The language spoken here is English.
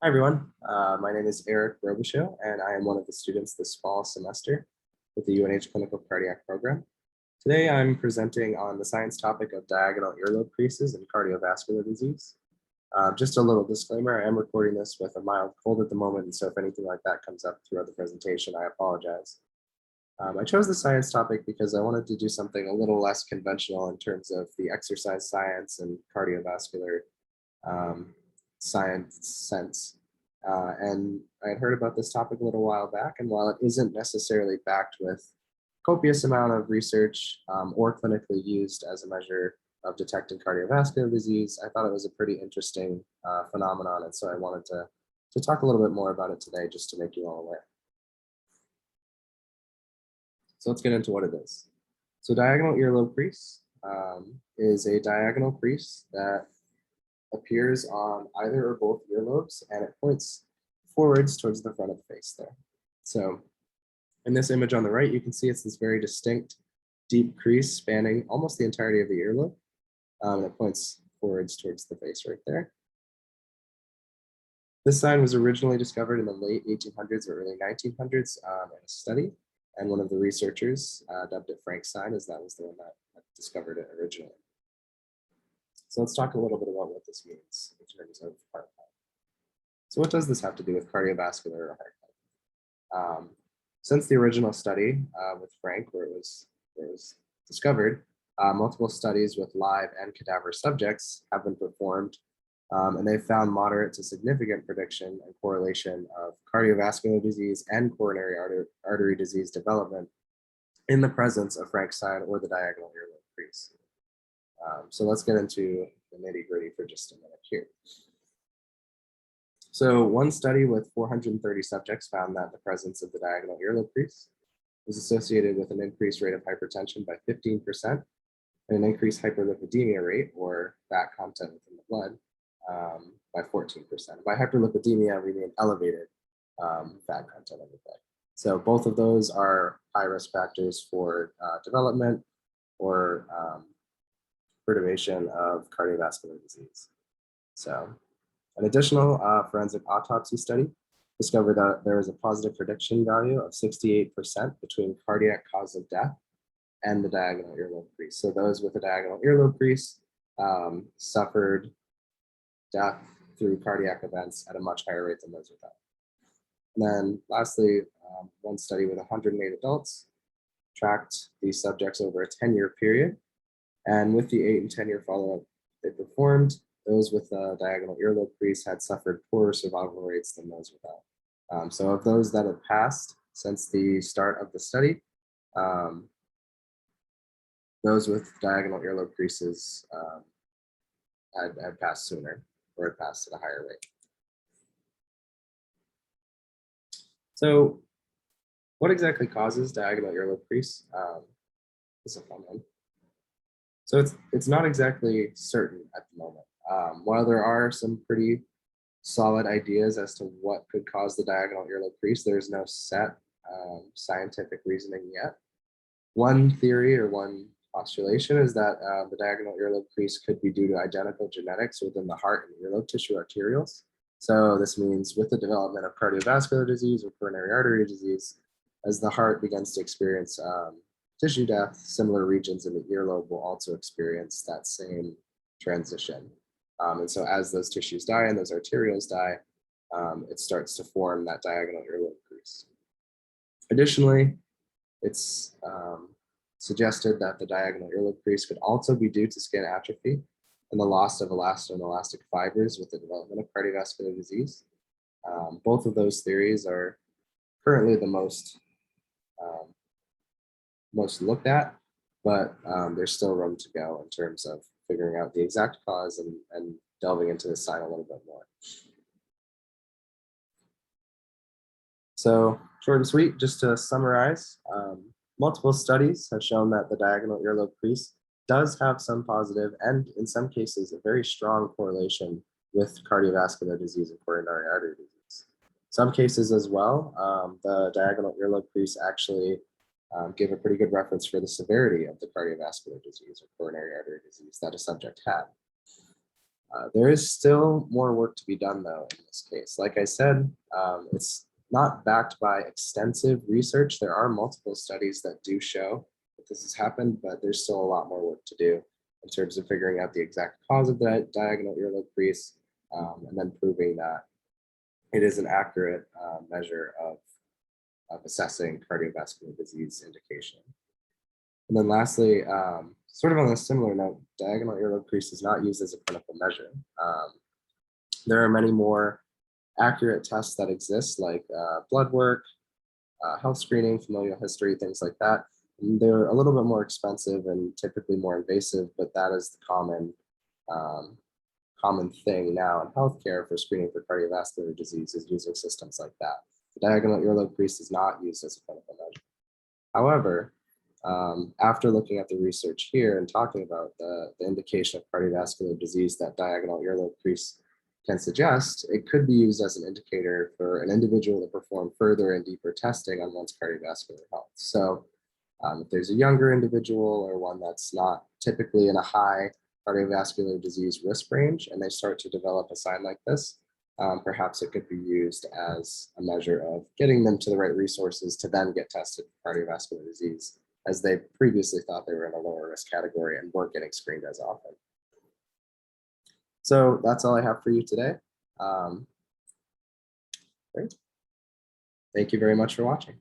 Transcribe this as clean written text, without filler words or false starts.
Hi, everyone. My name is Eric Robichaud, and I am one of the students this fall semester with the UNH Clinical Cardiac Program. Today, I'm presenting on the science topic of diagonal earlobe creases and cardiovascular disease. Just a little disclaimer, I am recording this with a mild cold at the moment, and so if anything like that comes up throughout the presentation, I apologize. I chose the science topic because I wanted to do something a little less conventional in terms of the exercise science and cardiovascular science sense. And I had heard about this topic a little while back, and while it isn't necessarily backed with copious amount of research or clinically used as a measure of detecting cardiovascular disease, I thought it was a pretty interesting phenomenon, and so I wanted to talk a little bit more about it today just to make you all aware. So let's get into what it is. So diagonal earlobe crease is a diagonal crease that appears on either or both earlobes, and it points forwards towards the front of the face there. So in this image on the right, you can see it's this very distinct deep crease spanning almost the entirety of the earlobe. And it points forwards towards the face right there. This sign was originally discovered in the late 1800s or early 1900s in a study, and one of the researchers dubbed it Frank's sign, as that was the one that discovered it originally. So let's talk a little bit about what this means in terms of heart health. So what does this have to do with cardiovascular or heart health? Since the original study with Frank, where it was discovered, multiple studies with live and cadaver subjects have been performed, and they've found moderate to significant prediction and correlation of cardiovascular disease and coronary artery disease development in the presence of Frank's sign or the diagonal earlobe crease. So let's get into the nitty-gritty for just a minute here. So one study with 430 subjects found that the presence of the diagonal earlobe crease was associated with an increased rate of hypertension by 15% and an increased hyperlipidemia rate, or fat content within the blood, by 14%. By hyperlipidemia, we mean elevated fat content in the blood. So both of those are high risk factors for development or perturbation of cardiovascular disease. So an additional forensic autopsy study discovered that there was a positive prediction value of 68% between cardiac cause of death and the diagonal earlobe crease. So those with a diagonal earlobe crease suffered death through cardiac events at a much higher rate than those without. And then lastly, one study with 108 adults tracked these subjects over a 10-year period. And with the 8 and 10-year follow-up they performed, those with a diagonal earlobe crease had suffered poorer survival rates than those without. So of those that have passed since the start of the study, those with diagonal earlobe creases had passed sooner, or had passed at a higher rate. So what exactly causes diagonal earlobe crease? This is a fun one. So it's not exactly certain at the moment. While there are some pretty solid ideas as to what could cause the diagonal earlobe crease, there's no set scientific reasoning yet. One theory or one postulation is that the diagonal earlobe crease could be due to identical genetics within the heart and earlobe tissue arterioles. So this means with the development of cardiovascular disease or coronary artery disease, as the heart begins to experience tissue death, similar regions in the earlobe will also experience that same transition. And so as those tissues die and those arterioles die, it starts to form that diagonal earlobe crease. Additionally, it's suggested that the diagonal earlobe crease could also be due to skin atrophy and the loss of elastin and elastic fibers with the development of cardiovascular disease. Both of those theories are currently the most looked at, but there's still room to go in terms of figuring out the exact cause and delving into the sign a little bit more. So short and sweet, just to summarize, multiple studies have shown that the diagonal earlobe crease does have some positive and in some cases a very strong correlation with cardiovascular disease and coronary artery disease. Some cases as well, the diagonal earlobe crease actually give a pretty good reference for the severity of the cardiovascular disease or coronary artery disease that a subject had. There is still more work to be done, though, in this case. Like I said, it's not backed by extensive research. There are multiple studies that do show that this has happened, but there's still a lot more work to do in terms of figuring out the exact cause of the diagonal earlobe crease, and then proving that it is an accurate measure of assessing cardiovascular disease indication. And then lastly, sort of on a similar note, diagonal earlobe crease is not used as a clinical measure. There are many more accurate tests that exist, like blood work, health screening, familial history, things like that. And they're a little bit more expensive and typically more invasive, but that is the common thing now in healthcare for screening for cardiovascular disease is using systems like that. The diagonal earlobe crease is not used as a clinical measure. However, after looking at the research here and talking about the indication of cardiovascular disease that diagonal earlobe crease can suggest, it could be used as an indicator for an individual to perform further and deeper testing on one's cardiovascular health. So if there's a younger individual or one that's not typically in a high cardiovascular disease risk range and they start to develop a sign like this, perhaps it could be used as a measure of getting them to the right resources to then get tested for cardiovascular disease, as they previously thought they were in a lower risk category and weren't getting screened as often. So that's all I have for you today. Great. Thank you very much for watching.